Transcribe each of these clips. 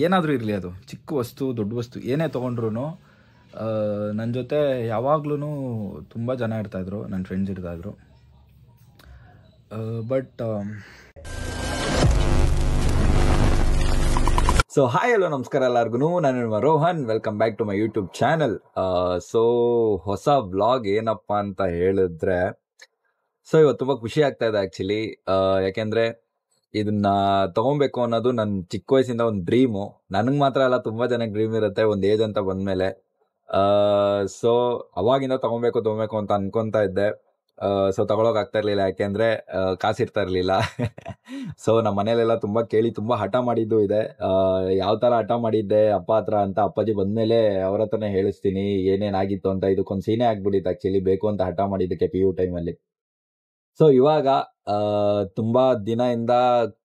ಏನಾದರೂ ಇರಲಿ, ಅದು ಚಿಕ್ಕ ವಸ್ತು ದೊಡ್ಡ ವಸ್ತು ಏನೇ ತೊಗೊಂಡ್ರು ನನ್ನ ಜೊತೆ ಯಾವಾಗ್ಲೂ ತುಂಬ ಜನ ಇರ್ತಾಯಿದ್ರು, ನನ್ನ ಫ್ರೆಂಡ್ಸ್ ಇರ್ತಾಯಿದ್ರು. ಬಟ್ ಸೊ ಹಾಯ್ ಹಲೋ ನಮಸ್ಕಾರ ಎಲ್ಲರಿಗೂ, ನಾನು ನಿಮ್ಮ Rohan. Welcome back to my YouTube channel. So ಹೊಸ ವ್ಲಾಗ್ ಏನಪ್ಪ ಅಂತ ಹೇಳಿದ್ರೆ, ಸೊ ಇವತ್ತು ತುಂಬ ಖುಷಿ ಆಗ್ತಾ ಇದೆ ಆ್ಯಕ್ಚುಲಿ. ಯಾಕೆಂದರೆ ಇದನ್ನ ತೊಗೊಬೇಕು ಅನ್ನೋದು ನನ್ನ ಚಿಕ್ಕ ವಯಸ್ಸಿಂದ ಒಂದು ಡ್ರೀಮು. ನನಗೆ ಮಾತ್ರ ಅಲ್ಲ, ತುಂಬ ಜನಕ್ಕೆ ಡ್ರೀಮ್ ಇರುತ್ತೆ ಒಂದು ಏಜ್ ಅಂತ ಬಂದಮೇಲೆ. ಸೊ ಅವಾಗಿಂದ ತೊಗೊಬೇಕು ಅಂತ ಅನ್ಕೊತಾ ಇದ್ದೆ. ಸೊ ತಗೊಳಕ್ ಆಗ್ತಾ ಇರ್ಲಿಲ್ಲ, ಯಾಕೆಂದ್ರೆ ಕಾಸಿರ್ತಾ ಇರ್ಲಿಲ್ಲ. ಸೊ ನಮ್ಮ ಮನೇಲೆಲ್ಲ ತುಂಬಾ ಕೇಳಿ ತುಂಬಾ ಹಠ ಮಾಡಿದ್ದು ಇದೆ. ಯಾವ ತರ ಹಠ ಮಾಡಿದ್ದೆ ಅಪ್ಪ ಹತ್ರ ಅಂತ ಅಪ್ಪಾಜಿ ಬಂದ್ಮೇಲೆ ಅವ್ರ ಹತ್ರನೇ ಹೇಳಿಸ್ತೀನಿ ಏನೇನಾಗಿತ್ತು ಅಂತ. ಇದಕ್ಕೊಂದು ಸೀನೆ ಆಗ್ಬಿಟ್ಟಿತ್ತು ಆಕ್ಚುಲಿ, ಬೇಕು ಅಂತ ಹಠ ಮಾಡಿದ್ದಕ್ಕೆ PU ಟೈಮಲ್ಲಿ. ಸೊ ಇವಾಗ ತುಂಬಾ ದಿನದಿಂದ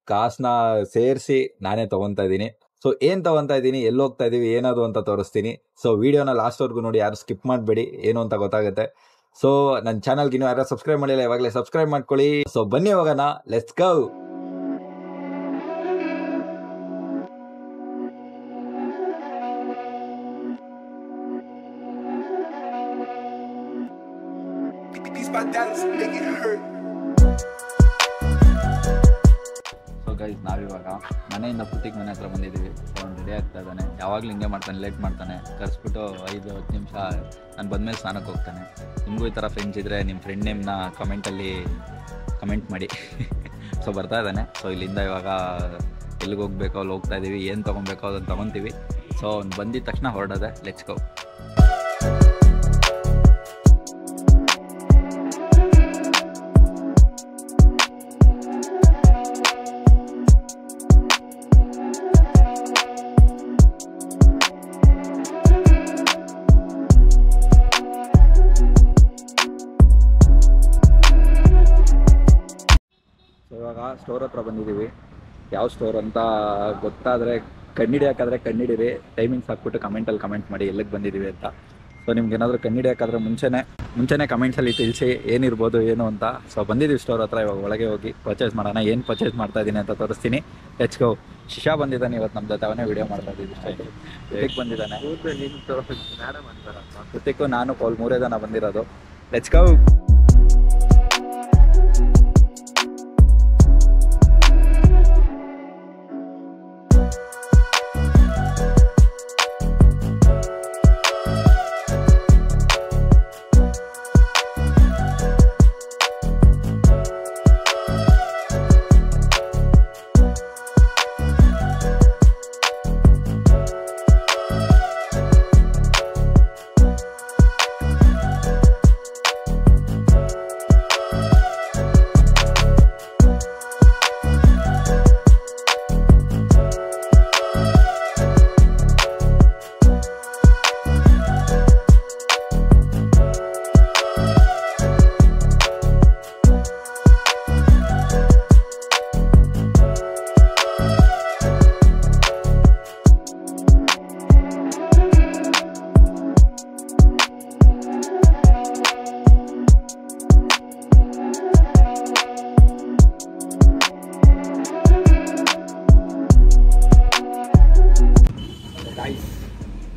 ಕಾಸನ್ನ ಸೇರಿಸಿ ನಾನೇ ತಗೊಂತಾ ಇದ್ದೀನಿ. ಸೊ ಏನ್ ತಗೊಂತಾ ಇದ್ದೀನಿ, ಎಲ್ಲಿ ಹೋಗ್ತಾ ಇದೀವಿ, ಏನದು ಅಂತ ತೋರಿಸ್ತೀನಿ. ಸೊ ವಿಡಿಯೋನ ಲಾಸ್ಟ್ ವರ್ಗು ನೋಡಿ, ಯಾರು ಸ್ಕಿಪ್ ಮಾಡಬೇಡಿ, ಏನು ಅಂತ ಗೊತ್ತಾಗುತ್ತೆ. ಸೊ ನನ್ನ ಚಾನಲ್ಗೆ ಇನ್ನೂ ಯಾರು ಸಬ್ಸ್ಕ್ರೈಬ್ ಮಾಡಿಲ್ಲ, ಇವಾಗಲೇ ಸಬ್ಸ್ಕ್ರೈಬ್ ಮಾಡ್ಕೊಳ್ಳಿ. ಸೊ ಬನ್ನಿ ಹೋಗೋಣ, ಲೆಟ್ಸ್ ಗೋ. ಸೊ ಗೈಸ್, ನಾವಿವಾಗ ಮನೆಯಿಂದ ಪುಟ್ಟಿಗೆ ಮನೆ ಹತ್ರ ಬಂದಿದ್ದೀವಿ. ಅವ್ನು ರೆಡಿ ಆಗ್ತಾ ಇದ್ದಾನೆ. ಯಾವಾಗಲೂ ಹಿಂಗೆ ಮಾಡ್ತಾನೆ, ಲೇಟ್ ಮಾಡ್ತಾನೆ. ಕರೆಸ್ಬಿಟ್ಟು 5-10 ನಿಮಿಷ ನಾನು ಬಂದಮೇಲೆ ಸ್ನಾನಕ್ಕೆ ಹೋಗ್ತಾನೆ. ನಿಮಗೂ ಈ ಥರ ಫ್ರೆಂಡ್ಸ್ ಇದ್ದರೆ ನಿಮ್ಮ ಫ್ರೆಂಡ್ ನೇಮ್ನ ಕಮೆಂಟಲ್ಲಿ ಕಮೆಂಟ್ ಮಾಡಿ. ಸೊ ಬರ್ತಾ ಇದ್ದಾನೆ. ಸೊ ಇಲ್ಲಿಂದ ಇವಾಗ ಎಲ್ಲಿಗೆ ಹೋಗ್ಬೇಕೋ ಅಲ್ಲಿ ಹೋಗ್ತಾ ಇದ್ದೀವಿ. ಏನು ತೊಗೊಬೇಕೋ ಅದನ್ನು ತೊಗೊತೀವಿ. ಸೊ ಅವ್ನು ಬಂದಿದ್ದ ತಕ್ಷಣ ಹೊರಡೋದೆ, ಲೆಟ್ಸ್ ಗೋ. ಇವಾಗ ಸ್ಟೋರ್ ಹತ್ರ ಬಂದಿದ್ದೀವಿ. ಯಾವ ಸ್ಟೋರ್ ಅಂತ ಗೊತ್ತಾದರೆ ಕಣ್ಣಿಡಿಯೋಕ್ಕಾದ್ರೆ ಕಣ್ಣಿಡಿರಿ. ಟೈಮಿಂಗ್ಸ್ ಹಾಕ್ಬಿಟ್ಟು ಕಮೆಂಟಲ್ಲಿ ಕಮೆಂಟ್ ಮಾಡಿ ಎಲ್ಲಿಗೆ ಬಂದಿದ್ದೀವಿ ಅಂತ. ಸೊ ನಿಮ್ಗೆ ಏನಾದರೂ ಕಣ್ಣಿಡಿಯೋಕ್ಕಾದ್ರೆ ಮುಂಚೆನೇ ಕಮೆಂಟ್ಸಲ್ಲಿ ತಿಳಿಸಿ ಏನಿರ್ಬೋದು ಏನು ಅಂತ. ಸೊ ಬಂದಿದ್ದೀವಿ ಸ್ಟೋರ್ ಹತ್ರ. ಇವಾಗ ಒಳಗೆ ಹೋಗಿ ಪರ್ಚೇಸ್ ಮಾಡೋಣ. ಏನು ಪರ್ಚೇಸ್ ಮಾಡ್ತಾ ಇದ್ದೀನಿ ಅಂತ ತೋರಿಸ್ತೀನಿ, ಲೆಟ್ಸ್ ಗೋ. ಶಿಶಾ ಬಂದಿದ್ದಾನೆ ಇವತ್ತು ನಮ್ಮ ಜೊತೆ, ಅವನೇ ವಿಡಿಯೋ ಮಾಡ್ತಾ ಇದ್ದೀವಿ. ಋತಿಕ್ ಬಂದಿದ್ದಾನೆ. ಋತಿಕ್ ನಾನು ಪೌಲ್ 3 ಜನ ಬಂದಿರೋದು. Let's go.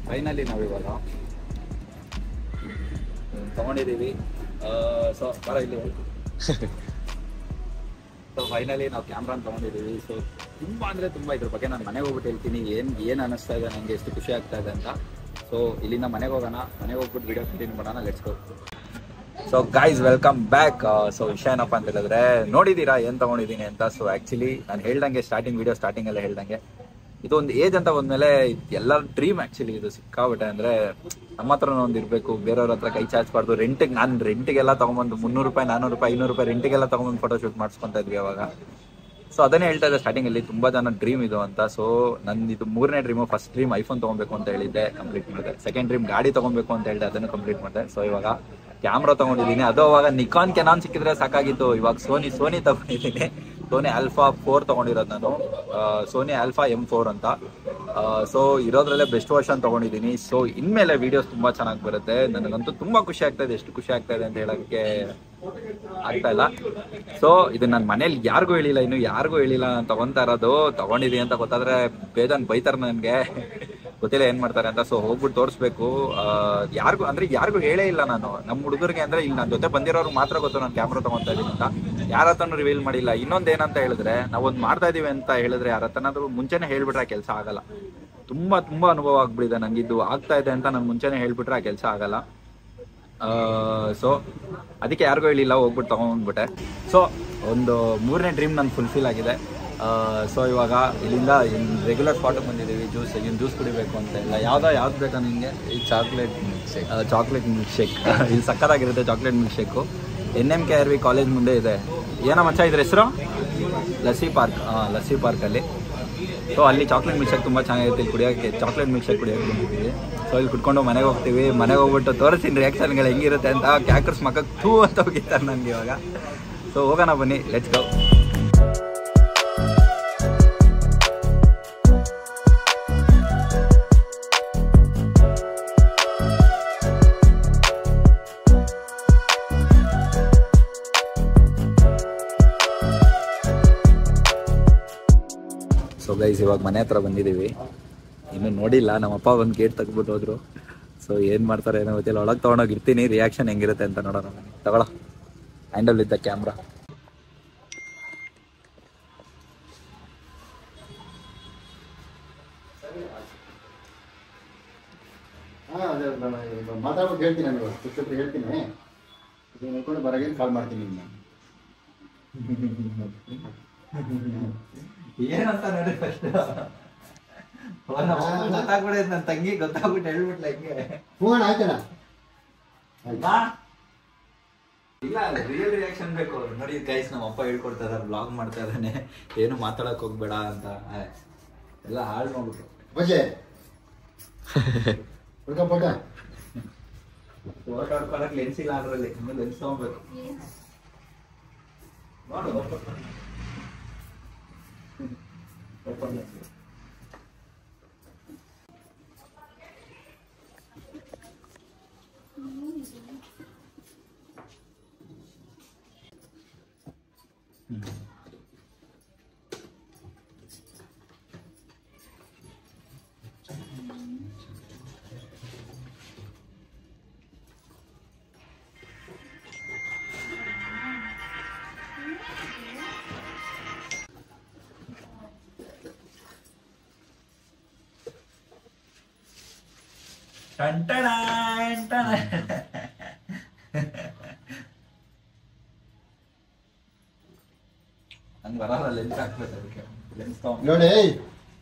ಫೈನಲಿ ನಾವಿವಾಗ ತೊಗೊಂಡಿದ್ದೀವಿ. ಸೊ ಬರ ಇಲ್ಲಿ. ಸೊ ಫೈನಲಿ ನಾವು ಕ್ಯಾಮ್ರಾನ ತೊಗೊಂಡಿದ್ದೀವಿ. ಸೊ ತುಂಬ ಅಂದರೆ ತುಂಬ ಇದ್ರ ಬಗ್ಗೆ ನಾನು ಮನೆಗೆ ಹೋಗ್ಬಿಟ್ಟು ಹೇಳ್ತೀನಿ ಏನು ಅನ್ನಿಸ್ತಾ ಇದೆ ನನಗೆ, ಎಷ್ಟು ಖುಷಿ ಆಗ್ತಾ ಇದೆ ಅಂತ. ಸೊ ಇಲ್ಲಿಂದ ಮನೆಗೆ ಹೋಗೋಣ. ಮನೆಗೆ ಹೋಗ್ಬಿಟ್ಟು ವಿಡಿಯೋ ಕಂಟಿನ್ಯೂ ಮಾಡೋಣ, let's go. So guys, welcome back. So ವಿಷಯ ಏನಪ್ಪ ಅಂತ ಹೇಳಿದ್ರೆ, ನೋಡಿದ್ದೀರಾ ಏನು ತೊಗೊಂಡಿದ್ದೀನಿ ಅಂತ. ಸೊ ಆ್ಯಕ್ಚುಲಿ ನಾನು ಹೇಳ್ದಂಗೆ ವಿಡಿಯೋ ಸ್ಟಾರ್ಟಿಂಗಲ್ಲೇ ಹೇಳ್ದಂಗೆ, ಇದೊಂದು ಏಜ್ ಅಂತ ಬಂದಮೇಲೆ ಎಲ್ಲರ ಡ್ರೀಮ್ ಆ್ಯಕ್ಚುಲಿ ಇದು. ಸಿಕ್ಕಾಬಿಟ್ಟೆ ಅಂದರೆ ನಮ್ಮ ಹತ್ರನೂ ಒಂದು ಇರಬೇಕು, ಬೇರೆಯವ್ರ ಹತ್ರ ಕೈ ಚಾಚಬಾರ್ದು. ನಾನು ರೆಂಟಿಗೆಲ್ಲ ತೊಗೊಂಬಂದು 300 ರೂಪಾಯಿ 400 ರೂಪಾಯಿ 500 ರೂಪಾಯಿ ರೆಂಟಿಗೆಲ್ಲ ತೊಗೊಂಬಂದು ಫೋಟೋ ಶೂಟ್ ಮಾಡಿಸ್ಕೊತಾ ಇದ್ವಿ ಅವಾಗ. ಸೊ ಅದನ್ನೇ ಹೇಳ್ತಾ ಇದ್ದೆ ಸ್ಟಾರ್ಟಿಂಗಲ್ಲಿ, ತುಂಬ ಜನ ಡ್ರೀಮ್ ಇದು ಅಂತ. ಸೊ ಇದು 3ನೇ ಡ್ರೀಮು. ಫಸ್ಟ್ ಡ್ರೀಮ್ ಐಫೋನ್ ತೊಗೊಬೇಕು ಅಂತ ಹೇಳಿದ್ದೆ, ಕಂಪ್ಲೀಟ್ ಮಾಡಿದೆ. ಸೆಕೆಂಡ್ ಡ್ರೀಮ್ ಗಾಡಿ ತೊಗೊಬೇಕು ಅಂತ ಹೇಳಿದೆ, ಅದನ್ನು ಕಂಪ್ಲೀಟ್ ಮಾಡಿದೆ. ಸೊ ಇವಾಗ ಕ್ಯಾಮ್ರಾ ತೊಗೊಂಡಿದ್ದೀನಿ. ಅದು ಅವಾಗ ನಿಕಾನ್ ಕೆನಾನ್ ಸಿಕ್ಕಿದ್ರೆ ಸಾಕಾಗಿತ್ತು. ಇವಾಗ ಸೋನಿ ತೊಗೊಂಡಿದ್ದೀನಿ. ಸೋನಿ ಆಲ್ಫಾ 4 ತೊಗೊಂಡಿರೋದು ನಾನು, ಸೋನಿ ಆಲ್ಫಾ M4 ಅಂತ. ಸೊ ಇರೋದ್ರಲ್ಲೇ ಬೆಸ್ಟ್ ವರ್ಷನ್ ತೊಗೊಂಡಿದ್ದೀನಿ. ಸೊ ಇನ್ಮೇಲೆ ವೀಡಿಯೋಸ್ ತುಂಬ ಚೆನ್ನಾಗಿ ಬರುತ್ತೆ. ನನಗಂತೂ ತುಂಬ ಖುಷಿ ಆಗ್ತಾ ಇದೆ. ಎಷ್ಟು ಖುಷಿ ಆಗ್ತಾ ಇದೆ ಅಂತ ಹೇಳೋಕ್ಕೆ ಆಗ್ತಾ ಇಲ್ಲ. ಸೊ ಇದು ನನ್ನ ಮನೇಲಿ ಯಾರಿಗೂ ಹೇಳಿಲ್ಲ, ಇನ್ನು ಯಾರಿಗೂ ಹೇಳಿಲ್ಲ. ನಾನು ತಗೊಂತಾ ಇರೋದು, ತಗೊಂಡಿದ್ದೀನಿ ಅಂತ ಗೊತ್ತಾದ್ರೆ ಬೇಜಾನ್ ಬೈತಾರೆ ನನಗೆ, ಗೊತ್ತಿಲ್ಲ ಏನ್ ಮಾಡ್ತಾರೆ ಅಂತ. ಸೊ ಹೋಗ್ಬಿಟ್ಟು ತೋರಿಸ್ಬೇಕು. ಯಾರಿಗೂ ಹೇಳೇ ಇಲ್ಲ ನಾನು. ನಮ್ಮ ಹುಡುಗರಿಗೆ ಅಂದ್ರೆ ಇಲ್ಲಿ ನನ್ನ ಜೊತೆ ಬಂದಿರೋರು ಮಾತ್ರ ಗೊತ್ತು ನಾನು ಕ್ಯಾಮ್ರಾ ತಗೊಂತಾ ಇದೀನಿ ಅಂತ. ಯಾರ ಹತ್ರನೂ ರಿವೀಲ್ ಮಾಡಿಲ್ಲ. ಇನ್ನೊಂದು ಏನಂತ ಹೇಳಿದ್ರೆ, ನಾವೊಂದು ಮಾಡ್ತಾ ಇದೀವಿ ಅಂತ ಹೇಳಿದ್ರೆ ಯಾರ ಹತ್ರನಾದ್ರೂ ಮುಂಚೆನೆ ಹೇಳ್ಬಿಟ್ರೆ ಆ ಕೆಲಸ ಆಗಲ್ಲ. ತುಂಬಾ ಅನುಭವ ಆಗ್ಬಿಟ್ಟಿದೆ ನಂಗೆ, ಇದು ಆಗ್ತಾ ಇದೆ ಅಂತ ನಾನು ಮುಂಚೆನೆ ಹೇಳ್ಬಿಟ್ರೆ ಆ ಕೆಲಸ ಆಗಲ್ಲ. ಸೊ ಅದಕ್ಕೆ ಯಾರಿಗೂ ಹೇಳಿಲ್ಲ, ಹೋಗ್ಬಿಟ್ಟು ತಗೊಂಡ್ಬಿಟ್ಟೆ. ಸೊ ಒಂದು 3ನೇ ಡ್ರೀಮ್ ನನ್ನ ಫುಲ್ಫಿಲ್ ಆಗಿದೆ. ಸೊ ಇವಾಗ ಇಲ್ಲಿಂದ ರೆಗ್ಯುಲರ್ ಸ್ಪಾಟಿಗೆ ಬಂದಿದ್ದೀವಿ. ಜ್ಯೂಸ್ ಕುಡಿಬೇಕು ಅಂತ ಇಲ್ಲ. ಯಾವ್ದು ಬೇಕಾ ನಿಮಗೆ? ಈ ಚಾಕ್ಲೇಟ್ ಮಿಲ್ಕ್ ಶೇಕ್ ಇಲ್ಲಿ ಸಕ್ಕತ್ತಾಗಿರುತ್ತೆ. Chocolate milk shake NMKRV college ಮುಂದೆ ಇದೆ. ಏನೋ ಮಚ್ಚ ಇದ್ರ ಹೆಸರು? ಲಸ್ಸಿ ಪಾರ್ಕಲ್ಲಿ. ಸೊ ಅಲ್ಲಿ ಚಾಕ್ಲೇಟ್ ಮಿಲ್ಕ್ ಶೇಕ್ ತುಂಬ ಚೆನ್ನಾಗಿರುತ್ತೆ. ಇಲ್ಲಿ ಕುಡಿಯೋಕ್ಕೆ ಚಾಕ್ಲೇಟ್ ಮಿಲ್ಕ್ ಶೇಕ್ ಕುಡಿಯೋಕ್ಕೆ ಬಂದಿದ್ದೀವಿ. ಸೊ ಇಲ್ಲಿ ಕುಟ್ಕೊಂಡು ಮನೆಗೆ ಹೋಗ್ತೀವಿ. ಮನೆಗೆ ಹೋಗ್ಬಿಟ್ಟು ತೋರಿಸ್ತೀನಿ ರಿಯಾಕ್ಷನ್ಗಳು ಹೆಂಗಿರುತ್ತೆ ಅಂತ. ಕ್ಯಾಕರ್ಸ್ ಮಕ್ಕಕ್ಕೆ ಥೂ ಅಂತ ಹೋಗಿರ್ತಾರೆ ನನಗೆ ಇವಾಗ. ಸೊ ಹೋಗೋಣ ಬನ್ನಿ, ಲೆಟ್ಸ್ ಗೋ. ಸೊ ಗೈಸ್ ಇವಾಗ ಮನೆ ಹತ್ರ ಬಂದಿದ್ದೀವಿ. ಇನ್ನೂ ನೋಡಿಲ್ಲ, ನಮ್ಮಪ್ಪ ಒಂದು ಗೇಟ್ ತೆಗ್ಬಿಟ್ಟು ಹೋದ್ರು. ಸೊ ಏನು ಮಾಡ್ತಾರೆ ಏನೋ ಗೊತ್ತಿಲ್ಲ. ಒಳಗೆ ತೊಗೊಂಡೋಗಿರ್ತೀನಿ, ರಿಯಾಕ್ಷನ್ ಹೆಂಗಿರುತ್ತೆ ಅಂತ ನೋಡೋಣ. ತಗೊಳ್ಳೋ ಹ್ಯಾಂಡಲ್ ವಿತ್ ದ ಕ್ಯಾಮ್ರಾ. ಮಾತಾಡ್ಬಿಟ್ಟು ಹೇಳ್ತೀನಿ, ನನಗೆ ಹೇಳ್ತೀನಿ. ನೋಡ್ಕೊಂಡು ಬರೋಗೇನು ಕಾಲ್ ಮಾಡ್ತೀನಿ. ಏನಂತ ನೋಡಿ ಫಸ್ಟ್ ಗೊತ್ತಾಗ್ಬಿಡೈತೆ. ನನ್ನ ತಂಗಿ ಗೊತ್ತಾಗ್ಬಿಟ್ಟು ಹೇಳ್ಬಿಟ್ಲ ಹಿಂಗೆ. ಹೂಣ ಆಯ್ತಣ್ಣ. ಇಲ್ಲ ರಿಯಲ್ ರಿಯಾಕ್ಷನ್ ಬೇಕು ನೋಡಿ ಗೈಸ್. ನಮ್ಮ ಅಪ್ಪ ಹೇಳ್ಕೊಡ್ತಾ ಇದಾರೆ, ಬ್ಲಾಗ್ ಮಾಡ್ತಾ ಇದ್ದಾನೆ, ಏನು ಮಾತಾಡಕ್ ಹೋಗ್ಬೇಡ ಅಂತ. ಎಲ್ಲ ಹಾಳು ನೋಡ್ಬಿಟ್ಟು ಬಜೆ ಫೋಟೋ ಹೊಡ್ಕೊಳಕ್ ಲೆನ್ಸ್ ಇಲ್ಲ ಅದ್ರಲ್ಲಿ. ಲೆನ್ಸ್ ತಗೋಬೇಕು ನೋಡು. ಹಂಗೆ ಬರಲ್ಲ, ಲೆನ್ಸ್ ಹಾಕ್ಬೇಕು ಅದಕ್ಕೆ. ಲೆನ್ಸ್ ನೋಡಿ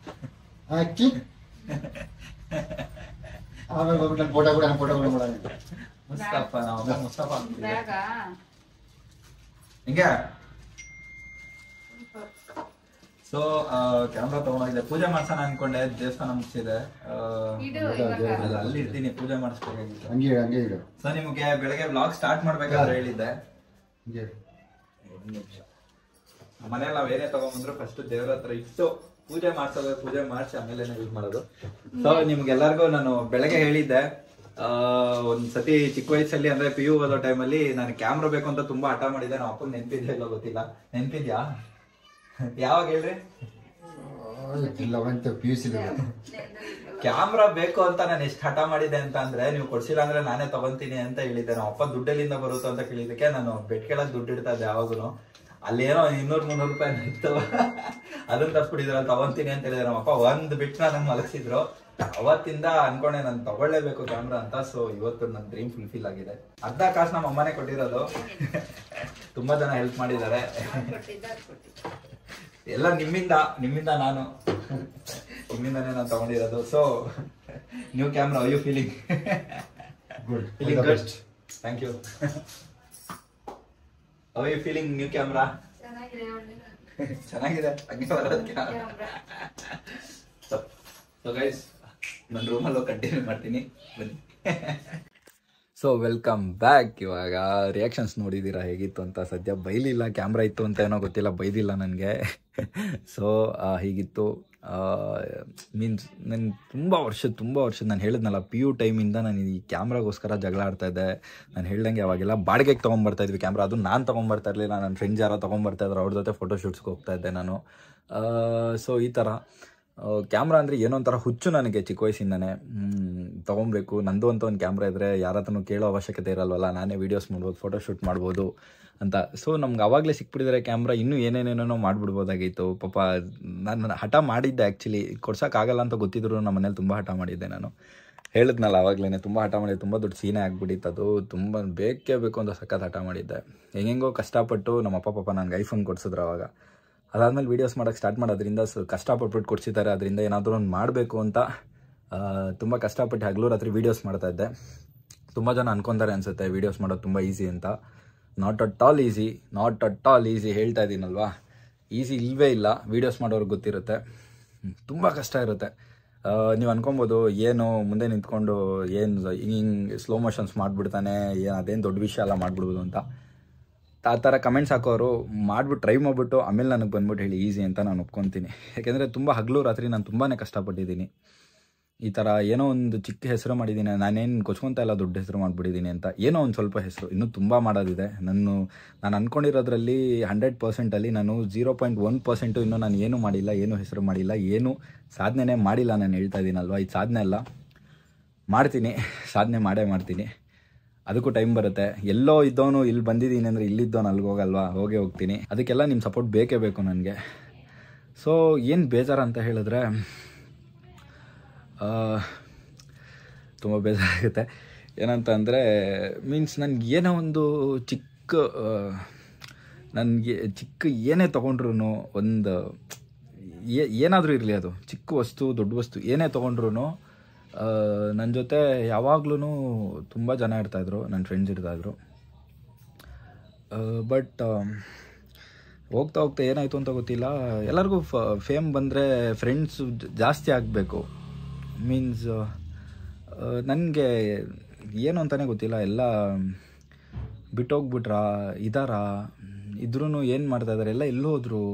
ಹಾಕಿ ಆಮೇಲೆ ಹೋಗ್ಬಿಟ್ಟು ಫೋಟೋ ಕೂಡ ಮಾಡೋಣ. ಮುಸ್ತಫಾ ಹಿಂಗೆ. ಸೊ ಕ್ಯಾಮ್ರಾ ತಗೊಂಡೋಗಿದೆ, ಪೂಜೆ ಮಾಡ್ಸೋಣ ಅನ್ಕೊಂಡೆ. ದೇವಸ್ಥಾನ ಮುಗಿಸಿದೆ, ಅಲ್ಲಿ ಇರ್ತೀನಿ, ಪೂಜೆ ಮಾಡಿಸ್ಬೇಕಾಗಿತ್ತು. ಹಂಗೆ ಇಡು. ಸೊ ನಿಮ್ಗೆ ಬೆಳಗ್ಗೆ ವ್ಲಾಗ್ ಸ್ಟಾರ್ಟ್ ಮಾಡ್ಬೇಕಾದ್ರೆ ಹೇಳಿದ್ದೆ. ಮನೇಲಿ ನಾವ್ ಏನೇ ತಗೊಂಡ್ಬಂದ್ರು ಫಸ್ಟ್ ದೇವ್ರ ಹತ್ರ ಇಟ್ಟು ಪೂಜೆ ಮಾಡಿಸಿ ಆಮೇಲೆ ಯೂಸ್ ಮಾಡೋದು. ಸೊ ನಿಮ್ಗೆಲ್ಲರಿಗೂ ನಾನು ಬೆಳಗ್ಗೆ ಹೇಳಿದ್ದೆ, ಒಂದ್ಸತಿ ಚಿಕ್ಕ ವಯಸ್ಸಲ್ಲಿ ಅಂದ್ರೆ PU ಓದೋ ಟೈಮಲ್ಲಿ ನಾನು ಕ್ಯಾಮ್ರಾ ಬೇಕು ಅಂತ ತುಂಬಾ ಹಠ ಮಾಡಿದ್ದೆ. ನಮ್ಮ ಅಪ್ಪನ ನೆನ್ಪಿದ್ಯಾ ಇಲ್ಲ ಗೊತ್ತಿಲ್ಲ. ನೆನ್ಪಿದ್ಯಾ? ಯಾವಾಗ ಹೇಳ್ರಿ? ಕ್ಯಾಮ್ರಾ ಬೇಕು ಅಂತ ನಾನು ಎಷ್ಟು ಹಠ ಮಾಡಿದ್ದೆ ಅಂತ ಅಂದ್ರೆ, ನೀವು ಕೊಡ್ಸಿಲ್ಲ ಅಂದ್ರೆ ನಾನೇ ತಗೊಂತೀನಿ ಅಂತ ಹೇಳಿದ್ದೆ. ನಮ್ಮ ಅಪ್ಪ ದುಡ್ಡಲ್ಲಿಂದ ಬರುತ್ತೋ ಅಂತ ಕೇಳಿದಕ್ಕೆ ನಾನು ಬೆಟ್ ಕೆಳಗ್ ದುಡ್ಡು ಇಡ್ತಾ ಇದ್ದೆ ಯಾವಾಗೂ. ಅಲ್ಲೇನೋ 200-300 ರೂಪಾಯಿ ಇರ್ತವ, ಅದನ್ನ ತಪ್ಪಿಡಿದ್ರು ಅಲ್ಲಿ ತಗೊಂತೀನಿ ಅಂತ ಹೇಳಿದ್ರೆ ನಮ್ಮ ಅಪ್ಪ ಒಂದ್ ಬಿಟ್ ನಂಗೆ ಮಲಗಿಸಿದ್ರು. ಅವತ್ತಿಂದ ಅನ್ಕೊಂಡೆ ನಾನು ತಗೊಳ್ಳೇಬೇಕು ಕ್ಯಾಮ್ರಾ ಅಂತ. ಸೊ ಇವತ್ತು ನನ್ನ ಡ್ರೀಮ್ ಫುಲ್ಫಿಲ್ ಆಗಿದೆ. ಅರ್ಧ ಕಾಸು ನಮ್ಮ ಅಮ್ಮನೇ ಕೊಟ್ಟಿರೋದು. ತುಂಬಾ ಜನ ಹೆಲ್ಪ್ ಮಾಡಿದ್ದಾರೆ, ಎಲ್ಲ ನಿಮ್ಮಿಂದ ನಿಮ್ಮಿಂದಾನೇ ನಾನು ತಗೊಂಡಿರೋದು. So new camera, you feeling good? Thank you. How are you feeling new camera? ಚೆನ್ನಾಗಿದೆ. ಸೊ ಗೈಸ್ ನನ್ನ ರೂಮಲ್ಲೂ ಕಂಟಿನ್ಯೂ ಮಾಡ್ತೀನಿ, ಬನ್ನಿ. So welcome back. ಇವಾಗ ರಿಯಾಕ್ಷನ್ಸ್ ನೋಡಿದ್ದೀರಾ ಹೇಗಿತ್ತು ಅಂತ. ಸದ್ಯ ಬೈಲಿಲ್ಲ, ಕ್ಯಾಮ್ರಾ ಇತ್ತು ಅಂತ ಏನೋ ಗೊತ್ತಿಲ್ಲ, ಬೈದಿಲ್ಲ ನನಗೆ. ಸೊ ಹೀಗಿತ್ತು. ಮೀನ್ಸ್ ನಾನು ತುಂಬ ವರ್ಷದ ನಾನು ಹೇಳಿದ್ನಲ್ಲ PU ಟೈಮಿಂದ ನಾನು ಈ ಕ್ಯಾಮ್ರಾಗೋಸ್ಕರ ಜಗಳ ಆಡ್ತಾಯಿದ್ದೆ. ನಾನು ಹೇಳ್ದಂಗೆ ಅವಾಗೆಲ್ಲ ಬಾಡಿಗೆಗೆ ತೊಗೊಂಬರ್ತಾಯಿದ್ವಿ ಕ್ಯಾಮ್ರಾ. ಅದು ನಾನು ತೊಗೊಂಬರ್ತಾ ಇರಲಿಲ್ಲ, ನನ್ನ ಫ್ರೆಂಡ್ಸ್ ಯಾರೋ ತೊಗೊಂಬರ್ತಾಯಿದ್ರು, ಅವ್ರ ಜೊತೆ ಫೋಟೋಶೂಟ್ಸ್ಗೆ ಹೋಗ್ತಾಯಿದ್ದೆ ನಾನು. ಸೊ ಈ ಥರ ಕ್ಯಾಮ್ರಾ ಅಂದರೆ ಏನೋ ಒಂಥರ ಹುಚ್ಚು ನನಗೆ ಚಿಕ್ಕ ವಯಸ್ಸಿಂದನೇ. ತೊಗೊಬೇಕು, ನಂದು ಅಂತ ಒಂದು ಕ್ಯಾಮ್ರಾ ಇದ್ದರೆ ಯಾರ ಹತ್ರನೂ ಕೇಳೋ ಅವಶ್ಯಕತೆ ಇರಲ್ವಲ್ಲ, ನಾನೇ ವೀಡಿಯೋಸ್ ಮಾಡ್ಬೋದು, ಫೋಟೋಶೂಟ್ ಮಾಡ್ಬೋದು ಅಂತ. ಸೊ ನಮ್ಗೆ ಆವಾಗಲೇ ಸಿಕ್ಬಿಟ್ಟಿದ್ರೆ ಕ್ಯಾಮ್ರಾ, ಇನ್ನೂ ಏನೇನೇನೋ ಮಾಡಿಬಿಡ್ಬೋದಾಗಿತ್ತು. ಪಾಪ ನಾನು ಹಠ ಮಾಡಿದ್ದೆ ಆ್ಯಕ್ಚುಲಿ, ಕೊಡ್ಸೋಕ್ಕಾಗಲ್ಲ ಅಂತ ಗೊತ್ತಿದ್ರು ನಮ್ಮ ಮನೇಲಿ ತುಂಬ ಹಠ ಮಾಡಿದ್ದೆ ನಾನು. ಹೇಳಿದ್ನಲ್ಲ ಆವಾಗಲೇ ತುಂಬ ಹಠ ಮಾಡಿದ್ದೆ, ತುಂಬ ದೊಡ್ಡ ಸೀನೇ ಆಗ್ಬಿಟ್ಟಿತ್ತು ಅದು. ತುಂಬ ಬೇಕೇ ಬೇಕು ಅಂತ ಸಖತ್ ಹಠ ಮಾಡಿದ್ದೆ. ಹೆಂಗೆಂಗೋ ಕಷ್ಟಪಟ್ಟು ನಮ್ಮ ಅಪ್ಪ ಪಾಪ ನನಗೆ ಐಫೋನ್ ಕೊಡಿಸಿದ್ರು ಅವಾಗ. ಅದಾದಮೇಲೆ ವೀಡಿಯೋಸ್ ಮಾಡೋಕ್ಕೆ ಸ್ಟಾರ್ಟ್ ಮಾಡೋದ್ರಿಂದ ಕಷ್ಟಪಟ್ಬಿಟ್ಟು ಕೊಡಿಸಿದ್ದಾರೆ. ಅದರಿಂದ ಏನಾದರೂ ಒಂದು ಮಾಡಬೇಕು ಅಂತ ತುಂಬ ಕಷ್ಟಪಟ್ಟು ಹಗಲು ರಾತ್ರಿ ವೀಡಿಯೋಸ್ ಮಾಡ್ತಾಯಿದ್ದೆ. ತುಂಬ ಜನ ಅನ್ಕೊತಾರೆ ಅನಿಸುತ್ತೆ ವೀಡಿಯೋಸ್ ಮಾಡೋದು ತುಂಬ ಈಸಿ ಅಂತ. ನಾಟ್ ಅಟ್ ಆಲ್ ಈಸಿ ಹೇಳ್ತಾ ಇದ್ದೀನಲ್ವಾ. ಈಸಿ ಇಲ್ಲವೇ ಇಲ್ಲ. ವೀಡಿಯೋಸ್ ಮಾಡೋರಿಗೆ ಗೊತ್ತಿರುತ್ತೆ, ತುಂಬ ಕಷ್ಟ ಇರುತ್ತೆ. ನೀವು ಅನ್ಕೊಬೋದು ಏನು ಮುಂದೆ ನಿಂತ್ಕೊಂಡು ಏನು ಹಿಂಗೆ ಸ್ಲೋ ಮೋಷನ್ಸ್ ಮಾಡಿಬಿಡ್ತಾನೆ, ಏನು ಅದೇನು ದೊಡ್ಡ ವಿಷಯ ಎಲ್ಲ ಮಾಡಿಬಿಡ್ಬೋದು ಅಂತ. ಆ ಥರ ಕಮೆಂಟ್ಸ್ ಹಾಕೋರು ಮಾಡಿಬಿಟ್ಟು ಟ್ರೈ ಮಾಡಿಬಿಟ್ಟು ಆಮೇಲೆ ನನಗೆ ಬಂದ್ಬಿಟ್ಟು ಹೇಳಿ ಈಸಿ ಅಂತ ನಾನು ಒಪ್ಕೊತೀನಿ. ಯಾಕೆಂದರೆ ತುಂಬ ಹಗಲು ರಾತ್ರಿ ನಾನು ತುಂಬಾ ಕಷ್ಟಪಟ್ಟಿದ್ದೀನಿ. ಈ ಥರ ಏನೋ ಒಂದು ಚಿಕ್ಕ ಹೆಸರು ಮಾಡಿದ್ದೀನಿ, ನಾನೇನು ಕೊಚ್ಕೊತಾ ಇಲ್ಲ ದೊಡ್ಡ ಹೆಸರು ಮಾಡಿಬಿಟ್ಟಿದ್ದೀನಿ ಅಂತ. ಏನೋ ಒಂದು ಸ್ವಲ್ಪ ಹೆಸರು, ಇನ್ನೂ ತುಂಬ ಮಾಡೋದಿದೆ. ನಾನು ಅಂದ್ಕೊಂಡಿರೋದ್ರಲ್ಲಿ 100%ಅಲ್ಲಿ ನಾನು 0.1% ಇನ್ನೂ ನಾನು ಏನೂ ಮಾಡಿಲ್ಲ, ಏನೂ ಹೆಸರು ಮಾಡಿಲ್ಲ, ಏನೂ ಸಾಧನೆ ಮಾಡಿಲ್ಲ. ನಾನು ಹೇಳ್ತಾ ಇದ್ದೀನಲ್ವ, ಇದು ಸಾಧನೆ ಅಲ್ಲ, ಮಾಡ್ತೀನಿ, ಸಾಧನೆ ಮಾಡೇ ಮಾಡ್ತೀನಿ. ಅದಕ್ಕೂ ಟೈಮ್ ಬರುತ್ತೆ. ಎಲ್ಲೋ ಇದ್ದವನು ಇಲ್ಲಿ ಬಂದಿದ್ದೀನಿ ಅಂದರೆ ಇಲ್ಲಿದ್ದವನು ಅಲ್ಲಿಗೆ ಹೋಗಲ್ವಾ, ಹೋಗೇ ಹೋಗ್ತೀನಿ. ಅದಕ್ಕೆಲ್ಲ ನಿಮ್ಮ ಸಪೋರ್ಟ್ ಬೇಕೇ ಬೇಕು ನನಗೆ. ಸೊ ಏನು ಬೇಜಾರು ಅಂತ ಹೇಳಿದ್ರೆ ತುಂಬ ಬೇಜಾರಾಗುತ್ತೆ. ಏನಂತ ಅಂದರೆ ಮೀನ್ಸ್ ನನಗೆ ಏನೋ ಒಂದು ನನಗೆ ಚಿಕ್ಕ ಏನೇ ತೊಗೊಂಡ್ರು ಒಂದು ಏನಾದರೂ ಇರಲಿ, ಅದು ಚಿಕ್ಕ ವಸ್ತು ದೊಡ್ಡ ವಸ್ತು ಏನೇ ತೊಗೊಂಡ್ರು ನನ್ನ ಜೊತೆ ಯಾವಾಗ್ಲೂ ತುಂಬ ಜನ ಇರ್ತಾಯಿದ್ರು, ನನ್ನ ಫ್ರೆಂಡ್ಸ್ ಇರ್ತಾಯಿದ್ರು. ಬಟ್ ಹೋಗ್ತಾ ಏನಾಯಿತು ಅಂತ ಗೊತ್ತಿಲ್ಲ, ಎಲ್ಲರಿಗೂ ಫೇಮ್ ಬಂದರೆ ಫ್ರೆಂಡ್ಸು ಜಾಸ್ತಿ ಆಗಬೇಕು. ಮೀನ್ಸ್ ನನಗೆ ಏನು ಅಂತಲೇ ಗೊತ್ತಿಲ್ಲ, ಎಲ್ಲ ಬಿಟ್ಟೋಗ್ಬಿಟ್ರಾ ಇದ್ರೂ ಏನು ಮಾಡ್ತಾಯಿದ್ದಾರೆ, ಎಲ್ಲ ಎಲ್ಲೋ ಹೋದರು.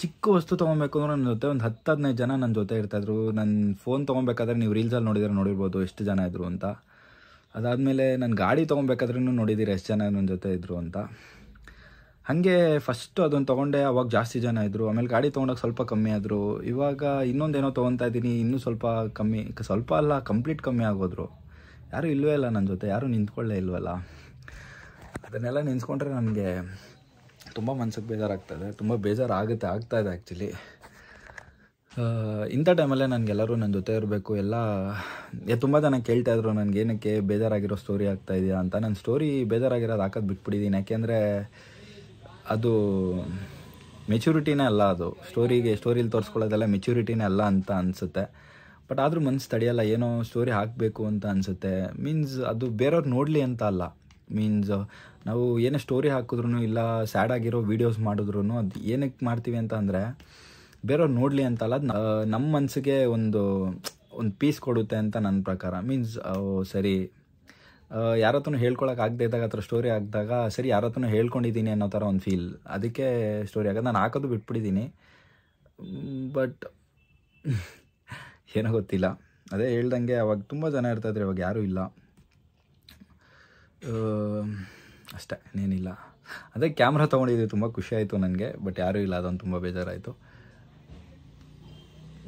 ಚಿಕ್ಕ ವಸ್ತು ತೊಗೊಬೇಕು ಅಂದ್ರೆ ನನ್ನ ಜೊತೆ ಒಂದು 10-15 ಜನ ನನ್ನ ಜೊತೆ ಇರ್ತಾಯಿದ್ರು. ನನ್ನ ಫೋನ್ ತೊಗೊಬೇಕಾದ್ರೆ ನೀವು ರೀಲ್ಸಲ್ಲಿ ನೋಡಿರ್ಬೋದು ಎಷ್ಟು ಜನ ಇದ್ದರು ಅಂತ. ಅದಾದಮೇಲೆ ನಾನು ಗಾಡಿ ತೊಗೊಬೇಕಾದ್ರೂ ನೋಡಿದ್ದೀರಿ ಎಷ್ಟು ಜನ ನನ್ನ ಜೊತೆ ಇದ್ದರು ಅಂತ. ಹಾಗೆ ಫಸ್ಟು ಅದನ್ನು ತೊಗೊಂಡೆ, ಅವಾಗ ಜಾಸ್ತಿ ಜನ ಇದ್ದರು. ಆಮೇಲೆ ಗಾಡಿ ತೊಗೊಂಡಾಗ ಸ್ವಲ್ಪ ಕಮ್ಮಿ ಆದರು. ಇವಾಗ ಇನ್ನೊಂದೇನೋ ತೊಗೊತಾ ಇದ್ದೀನಿ, ಇನ್ನೂ ಸ್ವಲ್ಪ ಕಮ್ಮಿ, ಸ್ವಲ್ಪ ಅಲ್ಲ ಕಂಪ್ಲೀಟ್ ಕಮ್ಮಿ ಆಗೋದ್ರು. ಯಾರೂ ಇಲ್ಲವೇ ಇಲ್ಲ ನನ್ನ ಜೊತೆ, ಯಾರೂ ನಿಂತ್ಕೊಳ್ಳೇ ಇಲ್ವಲ್ಲ. ಅದನ್ನೆಲ್ಲ ನೆನೆಸ್ಕೊಂಡ್ರೆ ನನಗೆ ತುಂಬ ಮನ್ಸಿಗೆ ಬೇಜಾರಾಗ್ತಾಯಿದೆ, ತುಂಬ ಬೇಜಾರಾಗುತ್ತೆ, ಆಗ್ತಾಯಿದೆ ಆ್ಯಕ್ಚುಲಿ. ಇಂಥ ಟೈಮಲ್ಲೇ ನನಗೆಲ್ಲರೂ ನನ್ನ ಜೊತೆ ಇರಬೇಕು. ತುಂಬ ಜನ ಕೇಳ್ತಾಯಿದ್ರು ನನಗೇನಕ್ಕೆ ಬೇಜಾರಾಗಿರೋ ಸ್ಟೋರಿ ಆಗ್ತಾಯಿದೆಯಾ ಅಂತ. ನನ್ನ ಸ್ಟೋರಿ ಬೇಜಾರಾಗಿರೋದು ಹಾಕೋದು ಬಿಟ್ಬಿಟ್ಟಿದ್ದೀನಿ. ಯಾಕೆಂದರೆ ಅದು ಮೆಚುರಿಟಿನೇ ಅಲ್ಲ, ಅದು ಸ್ಟೋರಿಲಿ ತೋರಿಸ್ಕೊಳ್ಳೋದೆಲ್ಲ ಮೆಚುರಿಟಿನೇ ಅಲ್ಲ ಅಂತ ಅನಿಸುತ್ತೆ. ಬಟ್ ಆದರೂ ಮನಸ್ಸು ತಡೆಯಲ್ಲ, ಏನೋ ಸ್ಟೋರಿ ಹಾಕಬೇಕು ಅಂತ ಅನಿಸುತ್ತೆ. ಮೀನ್ಸ್ ಅದು ಬೇರೆಯವ್ರು ನೋಡಲಿ ಅಂತ ಅಲ್ಲ. ಮೀನ್ಸ್ ನಾವು ಏನೇ ಸ್ಟೋರಿ ಹಾಕಿದ್ರೂ ಇಲ್ಲ ಸ್ಯಾಡ್ ಆಗಿರೋ ವೀಡಿಯೋಸ್ ಮಾಡಿದ್ರು ಅದು ಏನಕ್ಕೆ ಮಾಡ್ತೀವಿ ಅಂತ ಅಂದರೆ ಬೇರೆಯವ್ರು ನೋಡಲಿ ಅಂತಲ್ಲ, ಅದು ನಮ್ಮ ಮನಸ್ಸಿಗೆ ಒಂದು ಪೀಸ್ ಕೊಡುತ್ತೆ ಅಂತ ನನ್ನ ಪ್ರಕಾರ. ಮೀನ್ಸ್ ಸರಿ ಯಾರ ಹತ್ರನೂ ಹೇಳ್ಕೊಳಕ್ಕೆ ಆಗದೆ ಇದ್ದಾಗ ಆ ಥರ ಸ್ಟೋರಿ ಹಾಕಿದಾಗ ಸರಿ ಯಾರ ಹತ್ರನೂ ಹೇಳ್ಕೊಂಡಿದ್ದೀನಿ ಅನ್ನೋ ಥರ ಒಂದು ಫೀಲ್, ಅದಕ್ಕೆ ಸ್ಟೋರಿ ಆಗೋದು. ನಾನು ಹಾಕೋದು ಬಿಟ್ಬಿಟ್ಟಿದ್ದೀನಿ. ಬಟ್ ಏನೋ ಗೊತ್ತಿಲ್ಲ, ಅದೇ ಹೇಳ್ದಂಗೆ ಅವಾಗ ತುಂಬ ಜನ ಇರ್ತಾಯಿದ್ರು, ಇವಾಗ ಯಾರೂ ಇಲ್ಲ ಅಷ್ಟೇ, ಇನ್ನೇನಿಲ್ಲ. ಅದೇ ಕ್ಯಾಮ್ರಾ ತೊಗೊಂಡಿದ್ದೀವಿ, ತುಂಬ ಖುಷಿ ಆಯಿತು ನನಗೆ. ಬಟ್ ಯಾರೂ ಇಲ್ಲ, ಅದೊಂದು ತುಂಬ ಬೇಜಾರಾಯಿತು.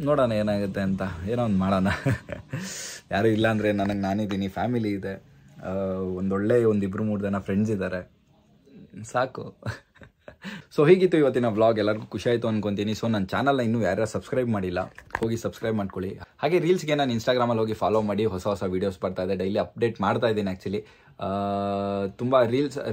ನೋಡೋಣ ಏನಾಗುತ್ತೆ ಅಂತ, ಏನೋ ಒಂದು ಮಾಡೋಣ. ಯಾರೂ ಇಲ್ಲ ಅಂದರೆ ನಾನಿದ್ದೀನಿ, ಫ್ಯಾಮಿಲಿ ಇದೆ, ಒಂದೊಳ್ಳೆ 1-2-3 ಜನ ಫ್ರೆಂಡ್ಸ್ ಇದ್ದಾರೆ, ಸಾಕು. ಸೊ ಹೀಗಿತ್ತು ಇವತ್ತಿನ ವ್ಲಾಗ್. ಎಲ್ಲರಿಗೂ ಖುಷಿ ಆಯಿತು ಅನ್ಕೊತೀನಿ. ಸೊ ನನ್ನ ಚಾನಲ್ನ ಇನ್ನೂ ಯಾರ್ಯಾರು ಸಬ್ಸ್ಕ್ರೈಬ್ ಮಾಡಿಲ್ಲ ಹೋಗಿ ಸಬ್ಸ್ಕ್ರೈಬ್ ಮಾಡ್ಕೊಳ್ಳಿ. ಹಾಗೆ ರೀಲ್ಸ್ಗೆ ನಾನು ಇನ್ಸ್ಟಾಗ್ರಾಮಲ್ಲಿ ಹೋಗಿ ಫಾಲೋ ಮಾಡಿ, ಹೊಸ ವೀಡಿಯೋಸ್ ಬರ್ತಾ ಇದೆ, ಡೈಲಿ ಅಪ್ಡೇಟ್ ಮಾಡ್ತಾ ಇದ್ದೀನಿ. ಆ್ಯಕ್ಚುಲಿ ತುಂಬ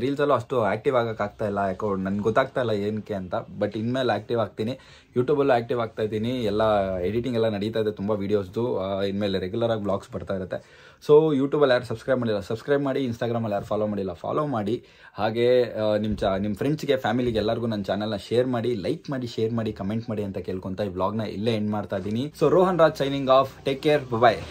ರೀಲ್ಸಲ್ಲೂ ಅಷ್ಟು ಆ್ಯಕ್ಟಿವ್ ಆಗೋಕ್ಕಾಗ್ತಾ ಇಲ್ಲ, ಯಾಕೋ ನನಗೆ ಗೊತ್ತಾಗ್ತಾ ಇಲ್ಲ ಏನಕ್ಕೆ ಅಂತ. ಬಟ್ ಇನ್ಮೇಲೆ ಆ್ಯಕ್ಟಿವ್ ಆಗ್ತೀನಿ, ಯೂಟ್ಯೂಬಲ್ಲೂ ಆ್ಯಕ್ಟಿವ್ ಆಗ್ತಾ ಇದ್ದೀನಿ, ಎಲ್ಲ ಎಡಿಟಿಂಗ್ ಎಲ್ಲ ನಡೀತಾ ಇದೆ ತುಂಬ ವೀಡಿಯೋಸ್ದು. ಇನ್ಮೇಲೆ ರೆಗ್ಯುಲರಾಗಿ ವ್ಲಾಗ್ಸ್ ಬರ್ತಾ ಇರುತ್ತೆ. ಸೊ ಯೂಟ್ಯೂಬಲ್ಲಿ ಯಾರು ಸಬ್ಸ್ಕ್ರೈಬ್ ಮಾಡಿಲ್ಲ ಸಬ್ಸ್ಕ್ರೈಬ್ ಮಾಡಿ, ಇನ್ಸ್ಟಾಗ್ರಾಮಲ್ಲಿ ಯಾರು ಫಾಲೋ ಮಾಡಿಲ್ಲ ಫಾಲೋ ಮಾಡಿ. ಹಾಗೆ ನಿಮ್ಮ ಫ್ರೆಂಡ್ಸ್ಗೆ ಫ್ಯಾಮಿಲಿಗೆ ಎಲ್ಲರಿಗೂ ನನ್ನ ಚಾನಲ್ನ ಶೇರ್ ಮಾಡಿ, ಲೈಕ್ ಮಾಡಿ, ಶೇರ್ ಮಾಡಿ, ಕಮೆಂಟ್ ಮಾಡಿ ಅಂತ ಕೇಳ್ಕೊತ ಈ ವ್ಲಾಗ್ನ ಇಲ್ಲೇ ಎಂಡ್ ಮಾಡ್ತಾ ಇದ್ದೀನಿ. So Rohan Raj signing off. Take care, ಬಾಯ್.